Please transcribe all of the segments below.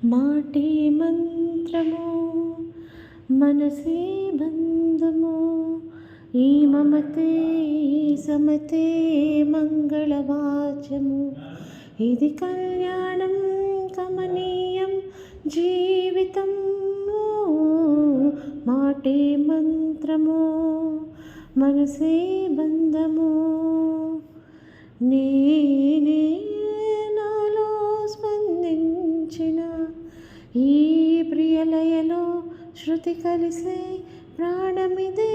మాటే మంత్రము మనసే బంధము ఈ మమతే ఈ సమతే మంగళవాచము ఇది కళ్యాణం కమనీయం జీవితం మాటే మంత్రము మనసే బంధము నేనే నాలో స్పందించిన ఈ ప్రియలయలో శృతి కలిసే ప్రాణమిదే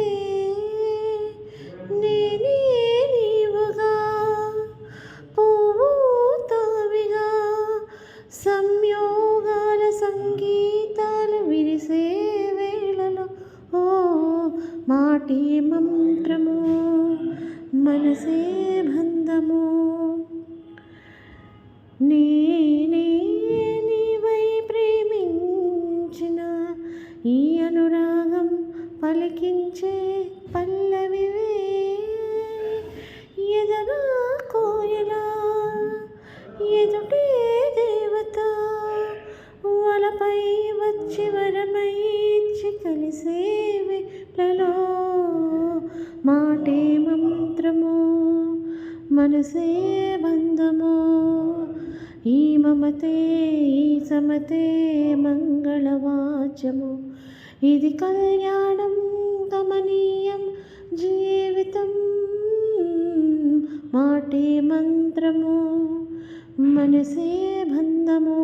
నేనే నీవుగా పువ్వు తావిగా సంయోగాల సంగీతాలు విరిసే వేళలో ఓ మాటే మంత్రము మనసే బంధము నేనే నీవై ప్రేమించిన ఈ అనురాగం పలికించే పల్లవివే ఎదగా కోయలా ఎదుటే దేవత వలపై వచ్చి వరమై ఇచ్చి కలిసే వేళలో మాటే మంత్రము మనసే బంధము ఈ మమతే ఈ సమతే మంగళవాచము ఇది కళ్యాణం కమనీయం జీవితం మాటే మంత్రము మనసే బంధము